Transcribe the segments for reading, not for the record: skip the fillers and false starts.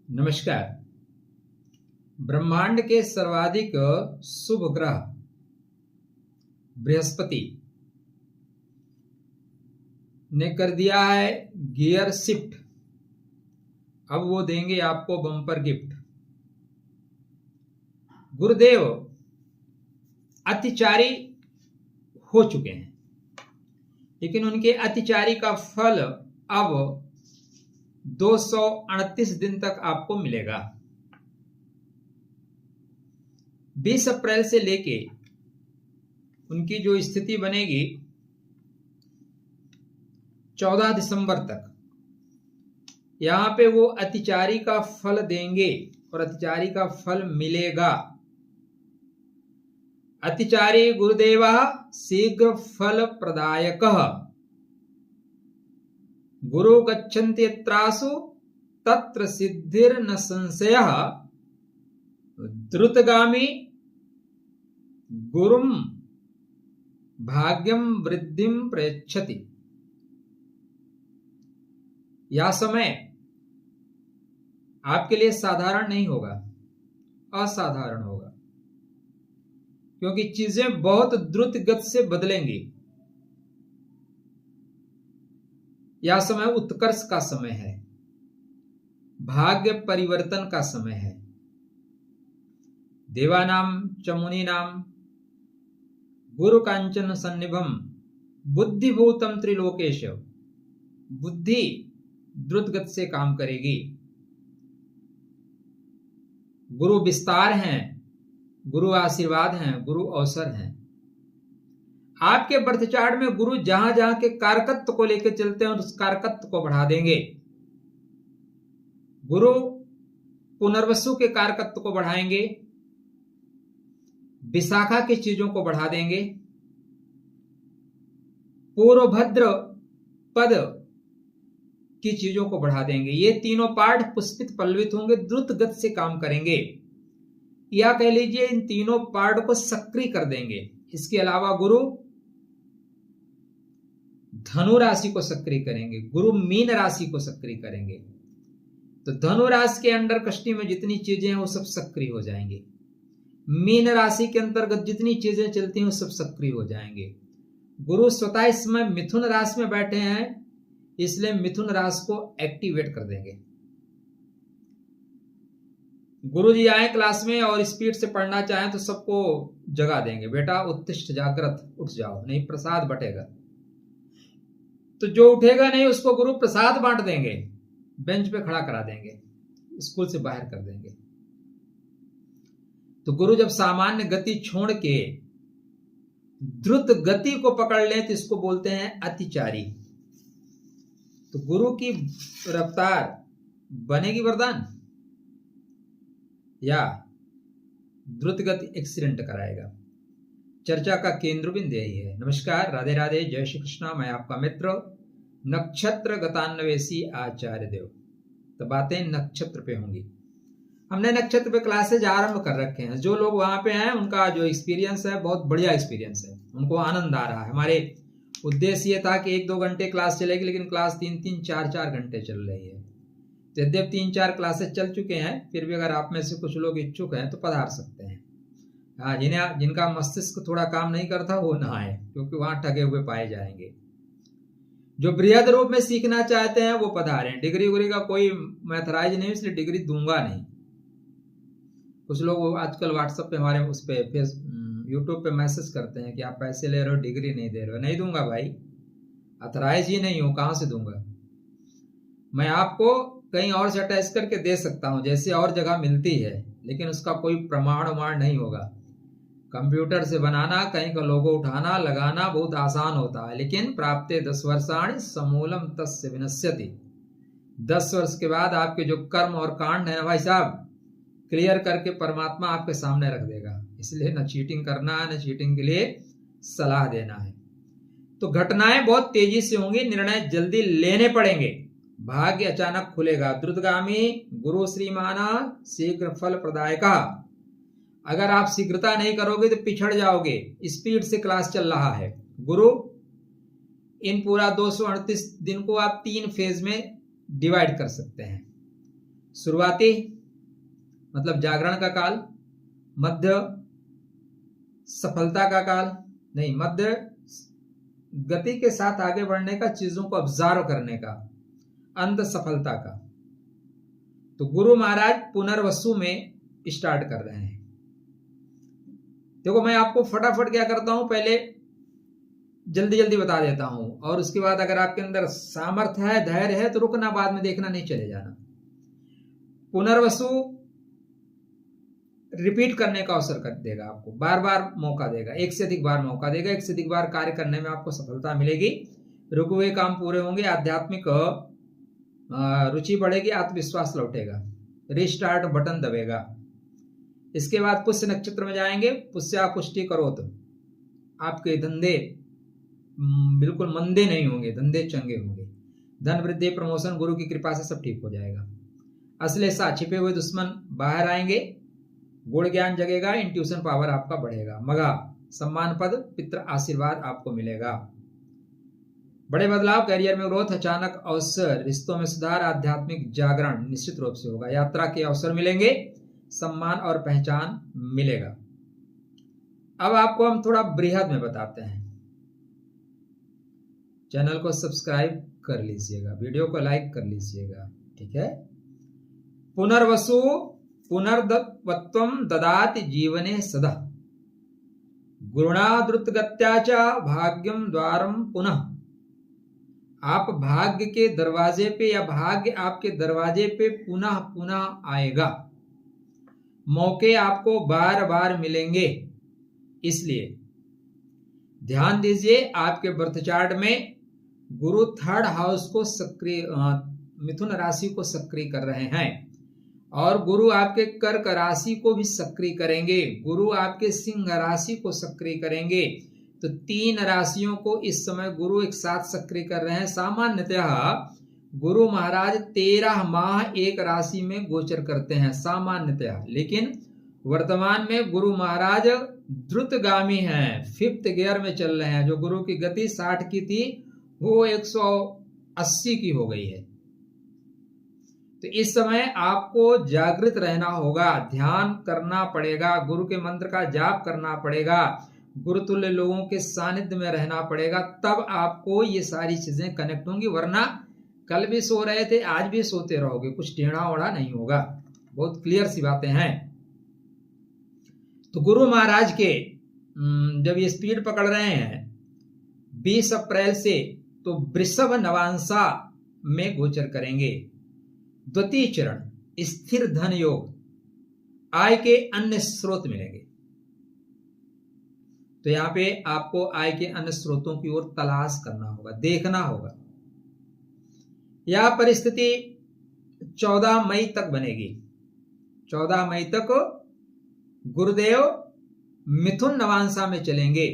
नमस्कार। ब्रह्मांड के सर्वाधिक शुभ ग्रह बृहस्पति ने कर दिया है गियर शिफ्ट। अब वो देंगे आपको बम्पर गिफ्ट। गुरुदेव अतिचारी हो चुके हैं, लेकिन उनके अतिचारी का फल अब 238 दिन तक आपको मिलेगा। 20 अप्रैल से लेके उनकी जो स्थिति बनेगी 14 दिसंबर तक, यहां पे वो अतिचारी का फल देंगे और अतिचारी का फल मिलेगा। अतिचारी गुरुदेवः शीघ्र फल प्रदायकः गुरु गच्छन्ति यत्रासु तत्र सिद्धिर्न संशयः द्रुतगामी गुरुम भाग्यम वृद्धिम प्रयच्छति। यह समय आपके लिए साधारण नहीं होगा, असाधारण होगा, क्योंकि चीजें बहुत द्रुत गति से बदलेंगी। यह समय उत्कर्ष का समय है, भाग्य परिवर्तन का समय है। देवानां च मुनीनां गुरु कांचन सन्निभम बुद्धिभूतम त्रिलोकेश। बुद्धि द्रुत गति से काम करेगी। गुरु विस्तार हैं, गुरु आशीर्वाद हैं, गुरु अवसर हैं। आपके बर्थ चार्ट में गुरु जहां जहां के कारकत्व को लेकर चलते हैं और उस कारकत्व को बढ़ा देंगे। गुरु पुनर्वसु के कारकत्व को बढ़ाएंगे, विशाखा की चीजों को बढ़ा देंगे, पूर्वभद्र पद की चीजों को बढ़ा देंगे। ये तीनों पाठ पुष्पित पल्लवित होंगे, द्रुत गति से काम करेंगे, या कह लीजिए इन तीनों पाठ को सक्रिय कर देंगे। इसके अलावा गुरु धनु राशि को सक्रिय करेंगे, गुरु मीन राशि को सक्रिय करेंगे। तो धनु राशि के अंडर कष्टी में जितनी चीजें हैं वो सब सक्रिय हो जाएंगे। मीन राशि के अंतर्गत जितनी चीजें चलती हैं वो सब सक्रिय हो जाएंगे। गुरु स्वतः इस समय मिथुन राशि में बैठे हैं, इसलिए मिथुन राशि को एक्टिवेट कर देंगे। गुरु जी आए क्लास में और स्पीड से पढ़ना चाहें तो सबको जगा देंगे, बेटा उत्तिष्ठ जागृत उठ जाओ, नहीं प्रसाद बटेगा। तो जो उठेगा नहीं उसको गुरु प्रसाद बांट देंगे, बेंच पे खड़ा करा देंगे, स्कूल से बाहर कर देंगे। तो गुरु जब सामान्य गति छोड़ के द्रुत गति को पकड़ लें तो इसको बोलते हैं अतिचारी। तो गुरु की रफ्तार बनेगी वरदान या द्रुत गति एक्सीडेंट कराएगा। चर्चा का केंद्र बिंदु यही है। नमस्कार, राधे राधे, जय श्री कृष्णा। मैं आपका मित्र नक्षत्र गतान्वेषी आचार्य देव। तो बातें नक्षत्र पे होंगी। हमने नक्षत्र पे क्लासेज आरंभ कर रखे हैं। जो लोग वहां पे हैं उनका जो एक्सपीरियंस है बहुत बढ़िया एक्सपीरियंस है, उनको आनंद आ रहा है। हमारे उद्देश्य ये था कि 1-2 घंटे क्लास चलेगी, लेकिन क्लास 3-3, 4-4 घंटे चल रही है। यद्यप 3-4 क्लासेस चल चुके हैं, फिर भी अगर आप में से कुछ लोग इच्छुक हैं तो पधार सकते हैं। हाँ, जिनका मस्तिष्क थोड़ा काम नहीं करता वो ना आए, क्योंकि वहां ठगे हुए पाए जाएंगे। जो बृहद रूप में सीखना चाहते हैं वो पधारें। डिग्री उग्री का कोई मैथराइज नहीं, इसलिए डिग्री दूंगा नहीं। कुछ लोग आजकल व्हाट्सएप पे हमारे उस पे यूट्यूब पे मैसेज करते हैं कि आप पैसे ले रहे हो, डिग्री नहीं दे रहे हो। नहीं दूंगा भाई, अथराइज ही नहीं हूं, कहां से दूंगा। मैं आपको कहीं और से अटैच करके दे सकता हूं, जैसे और जगह मिलती है, लेकिन उसका कोई प्रमाण नहीं होगा। कंप्यूटर से बनाना, कहीं का लोगो उठाना लगाना बहुत आसान होता है, लेकिन प्राप्ते 10 वर्षाणि समूलम तस्य विनश्यति। 10 वर्ष के बाद आपके जो कर्म और कांड है ना भाई साहब, क्लियर करके परमात्मा आपके सामने रख देगा। इसलिए न चीटिंग करना है, न चीटिंग के लिए सलाह देना है। तो घटनाएं बहुत तेजी से होंगी, निर्णय जल्दी लेने पड़ेंगे, भाग्य अचानक खुलेगा। द्रुतगामी गुरु श्रीमाना शीघ्र फल प्रदायका। अगर आप शीघ्रता नहीं करोगे तो पिछड़ जाओगे। स्पीड से क्लास चल रहा है। गुरु इन पूरा 238 दिन को आप 3 फेज में डिवाइड कर सकते हैं। शुरुआती मतलब जागरण का काल, मध्य सफलता का काल, नहीं मध्य गति के साथ आगे बढ़ने का, चीजों को ऑब्जर्व करने का, अंत सफलता का। तो गुरु महाराज पुनर्वसु में स्टार्ट कर रहे हैं। देखो मैं आपको फटाफट क्या करता हूं, पहले जल्दी जल्दी बता देता हूं, और उसके बाद अगर आपके अंदर सामर्थ्य है, धैर्य है, तो रुकना, बाद में देखना, नहीं चले जाना। पुनर्वसु रिपीट करने का अवसर कर देगा आपको, बार बार मौका देगा, एक से अधिक बार मौका देगा, एक से अधिक बार कार्य करने में आपको सफलता मिलेगी, रुके हुए काम पूरे होंगे, आध्यात्मिक रुचि बढ़ेगी, आत्मविश्वास लौटेगा, रिस्टार्ट बटन दबेगा। इसके बाद पुष्य नक्षत्र में जाएंगे। पुष्या पुष्टि करो तो आपके धंधे बिल्कुल मंदे नहीं होंगे, धंधे चंगे होंगे, धन वृद्धि, प्रमोशन, गुरु की कृपा से सब ठीक हो जाएगा। अश्लेषा छिपे हुए दुश्मन बाहर आएंगे, गुण ज्ञान जगेगा, इंट्यूशन पावर आपका बढ़ेगा। मघा सम्मान पद, पितृ आशीर्वाद आपको मिलेगा। बड़े बदलाव, करियर में ग्रोथ, अचानक अवसर, रिश्तों में सुधार, आध्यात्मिक जागरण निश्चित रूप से होगा। यात्रा के अवसर मिलेंगे, सम्मान और पहचान मिलेगा। अब आपको हम थोड़ा बृहद में बताते हैं। चैनल को सब्सक्राइब कर लीजिएगा, वीडियो को लाइक कर लीजिएगा, ठीक है। पुनर्वसु पुनर्दत्वत्वं ददाति जीवने सदा, गुरुणा द्रुतगत्या च भाग्यम द्वारम पुनः। आप भाग्य के दरवाजे पे, या भाग्य आपके दरवाजे पे पुनः पुनः आएगा, मौके आपको बार बार मिलेंगे। इसलिए ध्यान दीजिए, आपके बर्थ चार्ट में गुरु थर्ड हाउस को सक्रिय, मिथुन राशि को सक्रिय कर रहे हैं, और गुरु आपके कर्क राशि को भी सक्रिय करेंगे, गुरु आपके सिंह राशि को सक्रिय करेंगे। तो 3 राशियों को इस समय गुरु एक साथ सक्रिय कर रहे हैं। सामान्यतः गुरु महाराज 13 माह एक राशि में गोचर करते हैं सामान्यतः, लेकिन वर्तमान में गुरु महाराज द्रुतगामी हैं, 5th गियर में चल रहे हैं। जो गुरु की गति 60 की थी वो 180 की हो गई है। तो इस समय आपको जागृत रहना होगा, ध्यान करना पड़ेगा, गुरु के मंत्र का जाप करना पड़ेगा, गुरुतुल्य लोगों के सानिध्य में रहना पड़ेगा, तब आपको ये सारी चीजें कनेक्ट होंगी। वरना कल भी सो रहे थे, आज भी सोते रहोगे, कुछ टेढ़ा ओढ़ा नहीं होगा। बहुत क्लियर सी बातें हैं। तो गुरु महाराज के जब ये स्पीड पकड़ रहे हैं 20 अप्रैल से, तो वृषभ नवांशा में गोचर करेंगे। द्वितीय चरण स्थिर धन योग, आय के अन्य स्रोत मिलेंगे। तो यहां पे आपको आय के अन्य स्रोतों की ओर तलाश करना होगा, देखना होगा। यह परिस्थिति 14 मई तक बनेगी। 14 मई तक गुरुदेव मिथुन नवांशा में चलेंगे,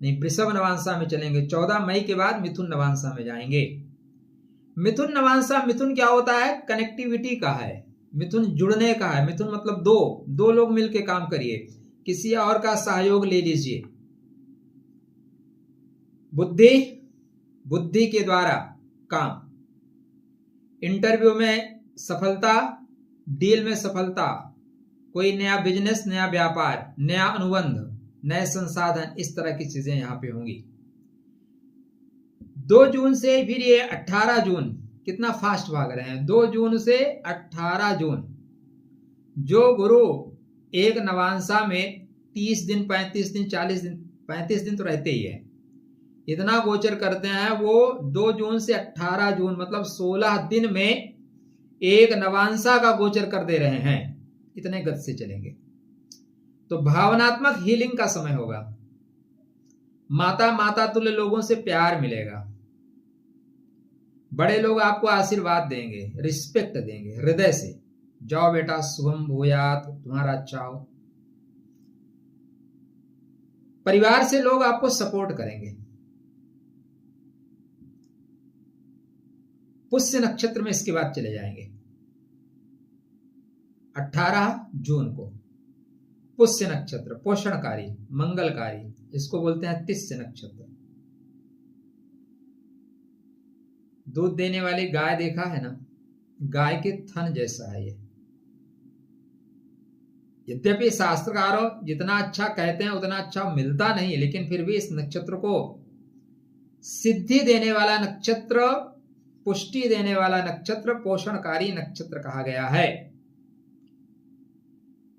नहीं वृषभ नवांशा में चलेंगे। 14 मई के बाद मिथुन नवांशा में जाएंगे। मिथुन नवांशा, मिथुन क्या होता है? कनेक्टिविटी का है, मिथुन जुड़ने का है। मिथुन मतलब दो लोग मिलकर काम करिए, किसी और का सहयोग ले लीजिए। बुद्धि के द्वारा काम, इंटरव्यू में सफलता, डील में सफलता, कोई नया बिजनेस, नया व्यापार, नया अनुबंध, नए संसाधन, इस तरह की चीजें यहां पे होंगी। 2 जून से फिर ये 18 जून, कितना फास्ट भाग रहे हैं। 2 जून से 18 जून जो गुरु एक नवांशा में 30 दिन, 35 दिन, 40 दिन, 35 दिन तो रहते ही है, इतना गोचर करते हैं। वो 2 जून से 18 जून मतलब 16 दिन में एक नवांशा का गोचर कर दे रहे हैं। इतने गति से चलेंगे। तो भावनात्मक हीलिंग का समय होगा। माता तुल्य लोगों से प्यार मिलेगा, बड़े लोग आपको आशीर्वाद देंगे, रिस्पेक्ट देंगे हृदय से। जाओ बेटा, शुभम भूयात, तुम्हारा अच्छा हो। परिवार से लोग आपको सपोर्ट करेंगे। पुष्य नक्षत्र में इसके बाद चले जाएंगे 18 जून को। पुष्य नक्षत्र पोषणकारी, मंगलकारी, इसको बोलते हैं तिष्य नक्षत्र। दूध देने वाली गाय देखा है ना, गाय के थन जैसा है ये। यद्यपि शास्त्रकारों जितना अच्छा कहते हैं उतना अच्छा मिलता नहीं, लेकिन फिर भी इस नक्षत्र को सिद्धि देने वाला नक्षत्र, पुष्टि देने वाला नक्षत्र, पोषणकारी नक्षत्र कहा गया है।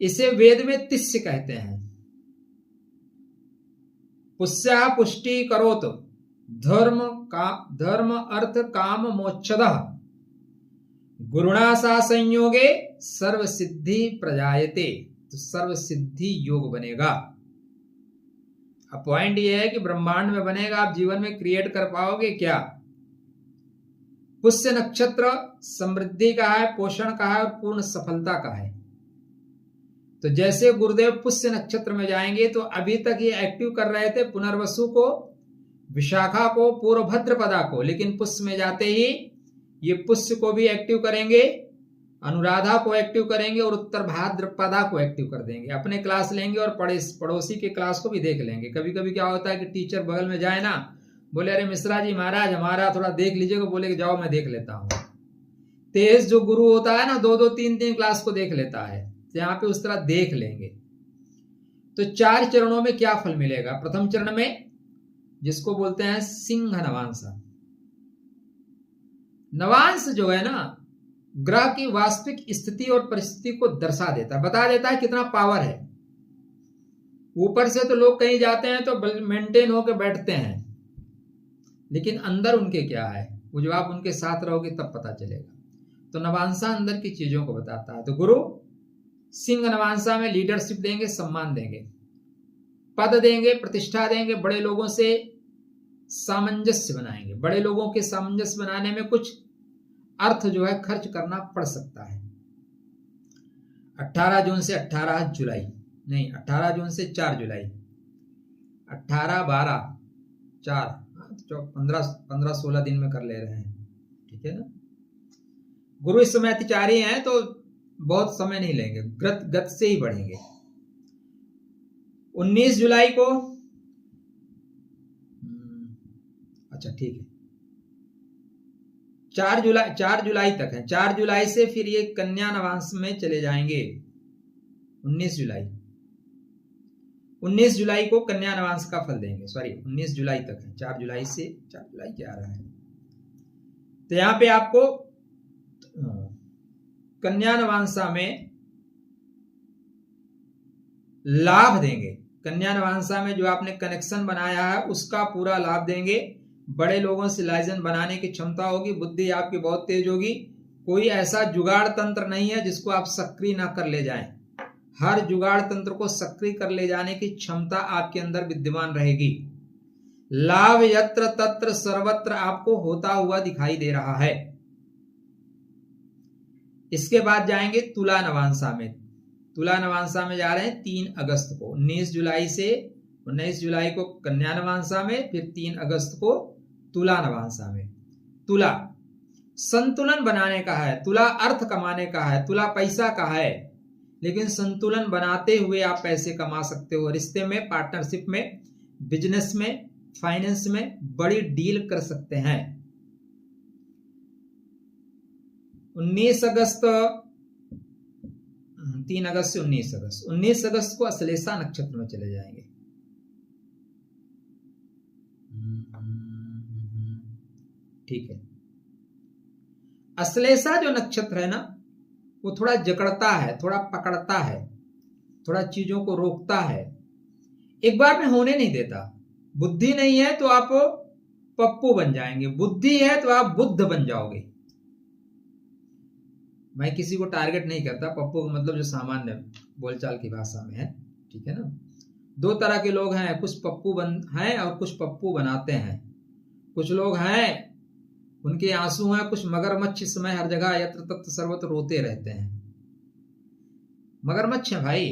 इसे वेद में तिस्य कहते हैं। पुष्या पुष्टि करोत धर्म अर्थ काम मोक्षदः गुरुणा सा संयोगे सर्व सिद्धि प्रजायते। तो सर्व सिद्धि योग बनेगा। अब पॉइंट ये है कि ब्रह्मांड में बनेगा, आप जीवन में क्रिएट कर पाओगे क्या? पुष्य नक्षत्र समृद्धि का है, पोषण का है और पूर्ण सफलता का है। तो जैसे गुरुदेव पुष्य नक्षत्र में जाएंगे तो अभी तक ये एक्टिव कर रहे थे पुनर्वसु को, विशाखा को, पूर्वभद्रपदा को, लेकिन पुष्य में जाते ही ये पुष्य को भी एक्टिव करेंगे, अनुराधा को एक्टिव करेंगे और उत्तर भाद्रपदा को एक्टिव कर देंगे। अपने क्लास लेंगे और पड़ोसी के क्लास को भी देख लेंगे। कभी कभी क्या होता है कि टीचर बगल में जाए ना, बोले अरे मिश्रा जी महाराज हमारा थोड़ा देख लीजिएगा, बोले कि जाओ मैं देख लेता हूं। तेज जो गुरु होता है ना, 2-2 3-3 क्लास को देख लेता है। तो यहाँ पे उस तरह देख लेंगे। तो 4 चरणों में क्या फल मिलेगा? प्रथम चरण में जिसको बोलते हैं सिंह नवांश। नवांश जो है ना, ग्रह की वास्तविक स्थिति और परिस्थिति को दर्शा देता है, बता देता है कितना पावर है। ऊपर से तो लोग कहीं जाते हैं तो मेंटेन होकर बैठते हैं, लेकिन अंदर उनके क्या है वो जब आप उनके साथ रहोगे तब पता चलेगा। तो नवांशा अंदर की चीजों को बताता है। तो गुरु सिंह नवांशा में लीडरशिप देंगे, सम्मान देंगे, पद देंगे, प्रतिष्ठा देंगे, बड़े लोगों से सामंजस्य बनाएंगे। बड़े लोगों के सामंजस्य बनाने में कुछ अर्थ जो है खर्च करना पड़ सकता है। 18 जून से 18 जुलाई नहीं, 18 जून से 4 जुलाई, 18-12 4 15-16 दिन में कर ले रहे हैं, ठीक है ना। गुरु इस समय अतिचारी हैं तो बहुत समय नहीं लेंगे, गत से ही बढ़ेंगे। 19 जुलाई को अच्छा ठीक है, 4 जुलाई तक है। 4 जुलाई से फिर ये कन्या नवांश में चले जाएंगे। 19 जुलाई को कन्या नवांश का फल देंगे। सॉरी 19 जुलाई तक है, 4 जुलाई से 4 जुलाई क्या आ रहा है। तो यहां पे आपको कन्या नवांशा में लाभ देंगे। कन्या नवांशा में जो आपने कनेक्शन बनाया है उसका पूरा लाभ देंगे। बड़े लोगों से लाइजन बनाने की क्षमता होगी, बुद्धि आपकी बहुत तेज होगी। कोई ऐसा जुगाड़ तंत्र नहीं है जिसको आप सक्रिय ना कर ले जाएं। हर जुगाड़ तंत्र को सक्रिय कर ले जाने की क्षमता आपके अंदर विद्यमान रहेगी। लाभ यत्र तत्र सर्वत्र आपको होता हुआ दिखाई दे रहा है। इसके बाद जाएंगे तुला नवांशा में। तुला नवांशा में जा रहे हैं 3 अगस्त को। 19 जुलाई को कन्या नवांशा में, फिर 3 अगस्त को तुला नवांशा में। तुला संतुलन बनाने का है, तुला अर्थ कमाने का है, तुला पैसा का है, लेकिन संतुलन बनाते हुए आप पैसे कमा सकते हो। रिश्ते में, पार्टनरशिप में, बिजनेस में, फाइनेंस में बड़ी डील कर सकते हैं। 19 अगस्त 3 अगस्त से 19 अगस्त को अश्लेषा नक्षत्र में चले जाएंगे। ठीक है, अश्लेषा जो नक्षत्र है ना, वो थोड़ा जकड़ता है, थोड़ा पकड़ता है, थोड़ा चीजों को रोकता है, एक बार में होने नहीं देता। बुद्धि नहीं है तो आप पप्पू बन जाएंगे, बुद्धि है तो आप बुद्ध बन जाओगे। मैं किसी को टारगेट नहीं करता, पप्पू का मतलब जो सामान्य बोलचाल की भाषा में है, ठीक है ना। 2 तरह के लोग हैं, कुछ पप्पू हैं और कुछ पप्पू बनाते हैं। कुछ लोग हैं उनके आंसू हैं, कुछ मगरमच्छ इस समय हर जगह यत्र तत्र सर्वत्र रोते रहते हैं। मगरमच्छ है भाई,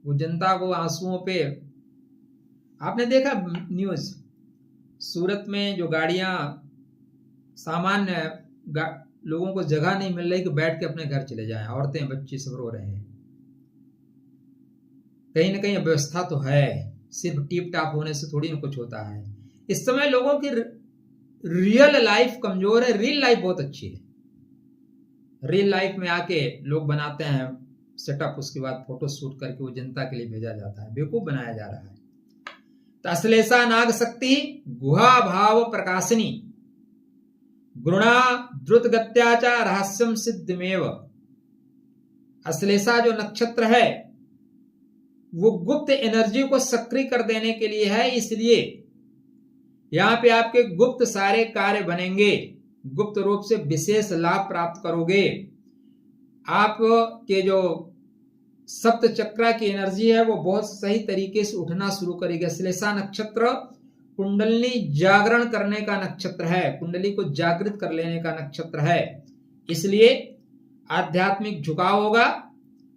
वो जनता को आंसुओं पे। आपने देखा न्यूज, सूरत में जो गाड़ियां, सामान्य लोगों को जगह नहीं मिल रही कि बैठ के अपने घर चले जाएं, औरतें बच्चे सब रो रहे हैं। कहीं ना कहीं व्यवस्था तो है, सिर्फ टिप टाप होने से थोड़ी ना कुछ होता है। इस समय लोगों की रियल लाइफ कमजोर है, रियल लाइफ बहुत अच्छी है। रियल लाइफ में आके लोग बनाते हैं सेटअप, उसके बाद फोटो शूट करके वो जनता के लिए भेजा जाता है, बेवकूफ बनाया जा रहा है। तो अश्लेषा नाग शक्ति गुहा भाव प्रकाशिनी गुणा द्रुत गत्याचा रहस्यम सिद्धमेव। अश्लेषा जो नक्षत्र है वो गुप्त एनर्जी को सक्रिय कर देने के लिए है, इसलिए यहां पे आपके गुप्त सारे कार्य बनेंगे, गुप्त रूप से विशेष लाभ प्राप्त करोगे। आपके जो सप्त चक्र की एनर्जी है वो बहुत सही तरीके से उठना शुरू करेगी। अश्लेषा नक्षत्र कुंडली जागरण करने का नक्षत्र है, कुंडली को जागृत कर लेने का नक्षत्र है, इसलिए आध्यात्मिक झुकाव होगा,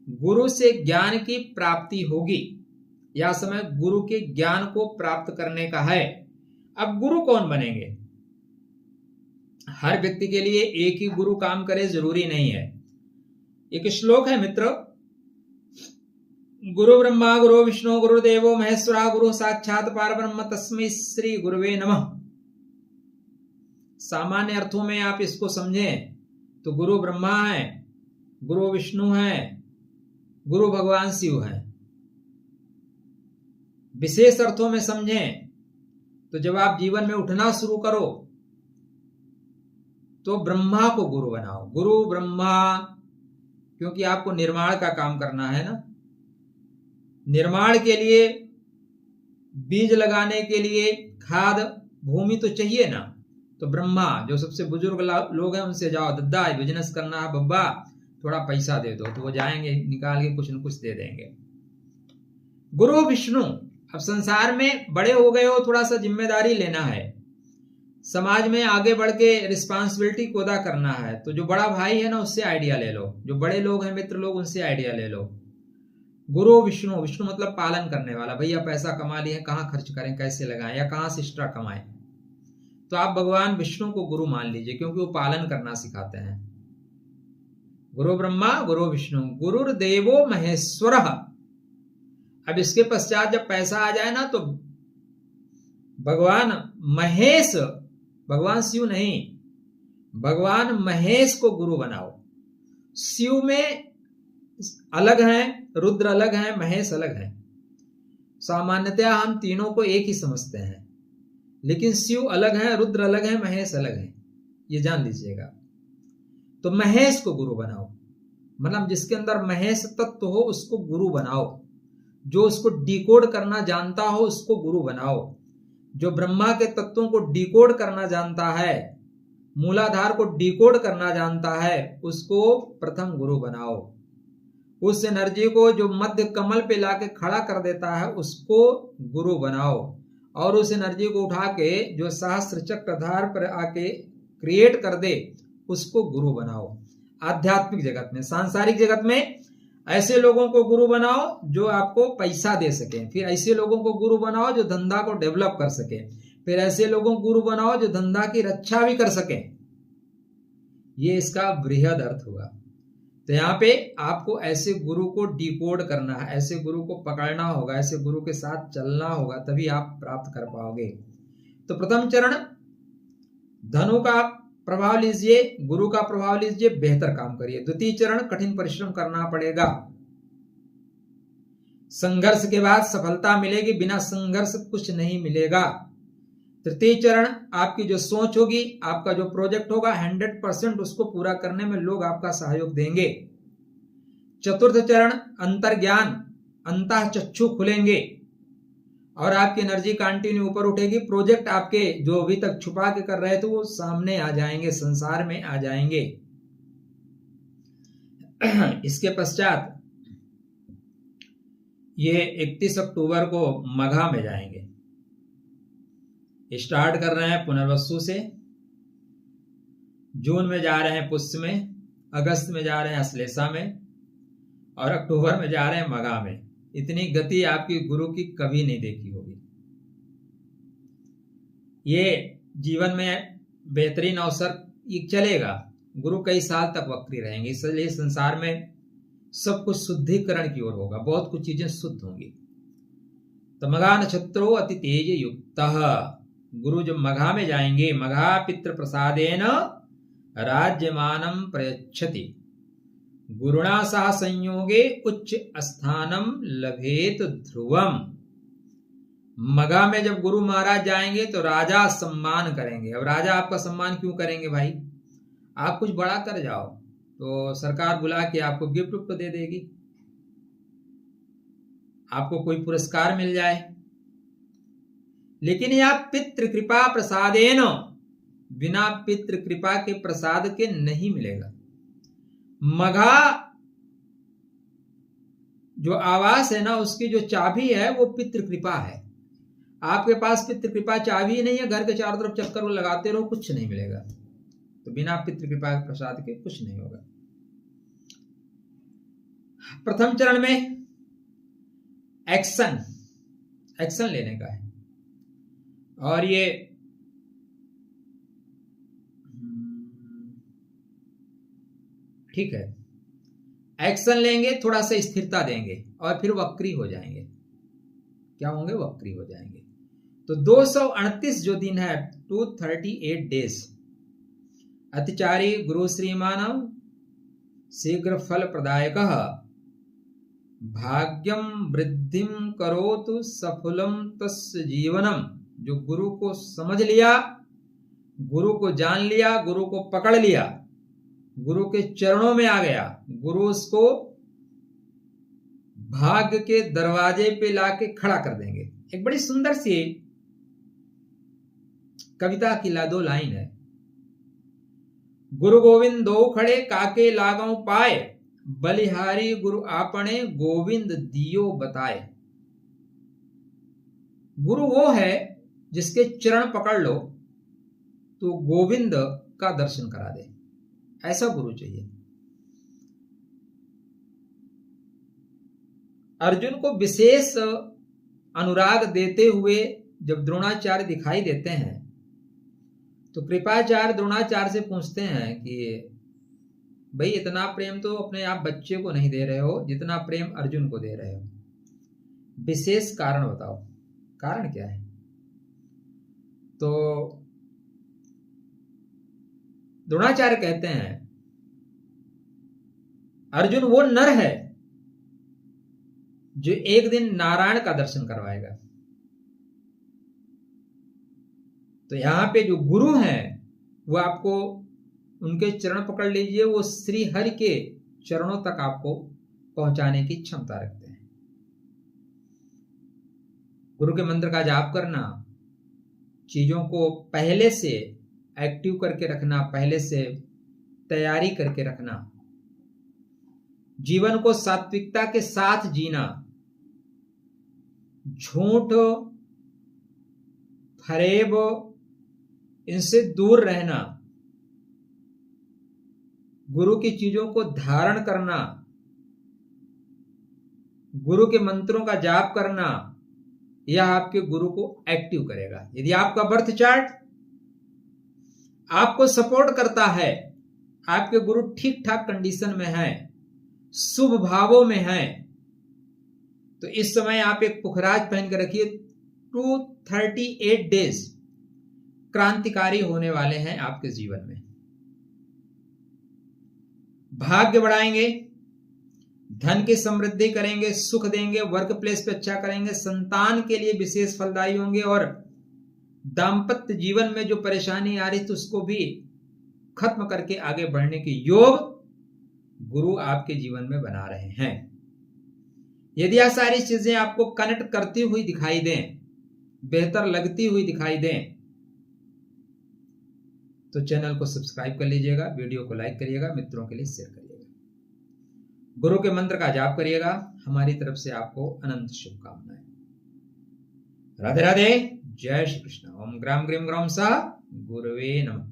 गुरु से ज्ञान की प्राप्ति होगी। यह समय गुरु के ज्ञान को प्राप्त करने का है। अब गुरु कौन बनेंगे? हर व्यक्ति के लिए एक ही गुरु काम करे जरूरी नहीं है। एक श्लोक है मित्र, गुरु ब्रह्मा गुरु विष्णु गुरुदेवो महेश्वरा गुरु साक्षात परब्रह्म तस्मै श्री गुरुवे नमः। सामान्य अर्थों में आप इसको समझें तो गुरु ब्रह्मा है, गुरु विष्णु है, गुरु भगवान शिव है। विशेष अर्थों में समझें तो जब आप जीवन में उठना शुरू करो तो ब्रह्मा को गुरु बनाओ। गुरु ब्रह्मा, क्योंकि आपको निर्माण का काम करना है ना, निर्माण के लिए, बीज लगाने के लिए खाद भूमि तो चाहिए ना। तो ब्रह्मा जो सबसे बुजुर्ग लोग हैं उनसे जाओ, दद्दा बिजनेस करना है बब्बा, थोड़ा पैसा दे दो, तो वो जाएंगे निकाल के कुछ न कुछ दे देंगे। गुरु विष्णु, अब संसार में बड़े हो गए हो, थोड़ा सा जिम्मेदारी लेना है, समाज में आगे बढ़ के रिस्पॉन्सिबिलिटी को अदा करना है, तो जो बड़ा भाई है ना उससे आइडिया ले लो, जो बड़े लोग हैं मित्र लोग उनसे आइडिया ले लो। गुरु विष्णु, विष्णु मतलब पालन करने वाला, भैया पैसा कमा लिए कहाँ खर्च करें, कैसे लगाएं या कहाँ से एक्स्ट्रा कमाएं, तो आप भगवान विष्णु को गुरु मान लीजिए, क्योंकि वो पालन करना सिखाते हैं। गुरु ब्रह्मा गुरु विष्णु गुरुर्देवो महेश्वर। अब इसके पश्चात जब पैसा आ जाए ना तो भगवान महेश, भगवान शिव नहीं, भगवान महेश को गुरु बनाओ। शिव में अलग है, रुद्र अलग है, महेश अलग है। सामान्यतया हम तीनों को एक ही समझते हैं, लेकिन शिव अलग है, रुद्र अलग है, महेश अलग है, ये जान लीजिएगा। तो महेश को गुरु बनाओ, मतलब जिसके अंदर महेश तत्व हो उसको गुरु बनाओ, जो उसको डिकोड करना जानता हो उसको गुरु बनाओ, जो ब्रह्मा के तत्वों को डिकोड करना जानता है, मूलाधार को डिकोड करना जानता है, उसको प्रथम गुरु बनाओ। उस एनर्जी को जो मध्य कमल पे लाके खड़ा कर देता है उसको गुरु बनाओ, और उस एनर्जी को उठा के जो सहस्त्र चक्रधार पर आके क्रिएट कर दे उसको गुरु बनाओ। आध्यात्मिक जगत में, सांसारिक जगत में ऐसे लोगों को गुरु बनाओ जो आपको पैसा दे सके, फिर ऐसे लोगों को गुरु बनाओ जो धंधा को डेवलप कर सके, फिर ऐसे लोगों को गुरु बनाओ जो धंधा की रक्षा भी कर सके। ये इसका बृहद अर्थ हुआ। तो यहाँ पे आपको ऐसे गुरु को डिकोड करना है, ऐसे गुरु को पकड़ना होगा, ऐसे गुरु के साथ चलना होगा, तभी आप प्राप्त कर पाओगे। तो प्रथम चरण धनु का प्रभाव लीजिए, गुरु का प्रभाव लीजिए, बेहतर काम करिए। द्वितीय चरण कठिन परिश्रम करना पड़ेगा, संघर्ष के बाद सफलता मिलेगी, बिना संघर्ष कुछ नहीं मिलेगा। तृतीय चरण आपकी जो सोच होगी, आपका जो प्रोजेक्ट होगा 100% उसको पूरा करने में लोग आपका सहयोग देंगे। चतुर्थ चरण अंतर्ज्ञान, अंतः चक्षु खुलेंगे और आपकी एनर्जी कंटिन्यू ऊपर उठेगी। प्रोजेक्ट आपके जो अभी तक छुपा के कर रहे थे वो सामने आ जाएंगे, संसार में आ जाएंगे। इसके पश्चात ये 31 अक्टूबर को मघा में जाएंगे। स्टार्ट कर रहे हैं पुनर्वसु से, जून में जा रहे हैं पुष्य में, अगस्त में जा रहे हैं अश्लेषा में, और अक्टूबर में जा रहे हैं मघा में। इतनी गति आपकी गुरु की कभी नहीं देखी होगी। ये जीवन में बेहतरीन अवसर चलेगा। गुरु कई साल तक वक्री रहेंगे, इसलिए संसार में सब कुछ शुद्धिकरण की ओर होगा, बहुत कुछ चीजें शुद्ध होंगी। तो मघा नक्षत्रो अति तेज युक्त, गुरु जब मघा में जाएंगे, मघा पितृ प्रसादेन राज्यमानं प्रयच्छति, गुरुणा सह संयोगे उच्च स्थानम लभेत ध्रुवम। मगध में जब गुरु महाराज जाएंगे तो राजा सम्मान करेंगे। अब राजा आपका सम्मान क्यों करेंगे भाई? आप कुछ बड़ा कर जाओ तो सरकार बुला के आपको गिफ्ट उफ्ट दे देगी, आपको कोई पुरस्कार मिल जाए। लेकिन यह पितृ कृपा प्रसादेन, बिना पितृ कृपा के प्रसाद के नहीं मिलेगा। मघा जो आवास है ना, उसकी जो चाबी है वो पितृ कृपा है। आपके पास पितृ कृपा चाबी नहीं है, घर के चारों तरफ चक्कर लगाते रहो, कुछ नहीं मिलेगा। तो बिना पितृ कृपा प्रसाद के कुछ नहीं होगा। प्रथम चरण में एक्शन लेने का है, और ये ठीक है, एक्शन लेंगे, थोड़ा सा स्थिरता देंगे और फिर वक्री हो जाएंगे। क्या होंगे? वक्री हो जाएंगे। तो 238 जो दिन है, 238 डेज, अतिचारी गुरु श्रीमानव शीघ्र फल प्रदायक, भाग्यम वृद्धिम करोतु सफलम तस्य जीवनम। जो गुरु को समझ लिया, गुरु को जान लिया, गुरु को पकड़ लिया, गुरु के चरणों में आ गया, गुरु उसको भाग्य के दरवाजे पे लाके खड़ा कर देंगे। एक बड़ी सुंदर सी कविता की दो लाइन है। गुरु गोविंद दो खड़े काके लागों पाए, बलिहारी गुरु आपने गोविंद दियो बताए। गुरु वो है जिसके चरण पकड़ लो तो गोविंद का दर्शन करा दे, ऐसा गुरु चाहिए। अर्जुन को विशेष अनुराग देते हुए जब द्रोणाचार्य दिखाई देते हैं तो कृपाचार्य द्रोणाचार्य से पूछते हैं कि भाई इतना प्रेम तो अपने आप बच्चे को नहीं दे रहे हो जितना प्रेम अर्जुन को दे रहे हो, विशेष कारण बताओ, कारण क्या है? तो द्रोणाचार्य कहते हैं अर्जुन वो नर है जो एक दिन नारायण का दर्शन करवाएगा। तो यहां पे जो गुरु हैं वो आपको उनके चरण पकड़ लीजिए, वो श्री हरि के चरणों तक आपको पहुंचाने की क्षमता रखते हैं। गुरु के मंत्र का जाप करना, चीजों को पहले से एक्टिव करके रखना, पहले से तैयारी करके रखना, जीवन को सात्विकता के साथ जीना, झूठ फरेब इनसे दूर रहना, गुरु की चीजों को धारण करना, गुरु के मंत्रों का जाप करना, यह आपके गुरु को एक्टिव करेगा। यदि आपका बर्थ चार्ट आपको सपोर्ट करता है, आपके गुरु ठीक ठाक कंडीशन में है, शुभ भावों में है, तो इस समय आप एक पुखराज पहन कर रखिए। 238 डेज क्रांतिकारी होने वाले हैं आपके जीवन में। भाग्य बढ़ाएंगे, धन की समृद्धि करेंगे, सुख देंगे, वर्क प्लेस पे अच्छा करेंगे, संतान के लिए विशेष फलदायी होंगे, और दाम्पत्य जीवन में जो परेशानी आ रही थी उसको भी खत्म करके आगे बढ़ने के योग गुरु आपके जीवन में बना रहे हैं। यदि यह सारी चीजें आपको कनेक्ट करती हुई दिखाई दें, बेहतर लगती हुई दिखाई दें, तो चैनल को सब्सक्राइब कर लीजिएगा, वीडियो को लाइक करिएगा, मित्रों के लिए शेयर करिएगा, गुरु के मंत्र का जाप करिएगा। हमारी तरफ से आपको अनंत शुभकामनाएं। राधे राधे, जय श्री कृष्ण। ओम ग्राम ग्रीम ग्राम सा गुरुवे नमः।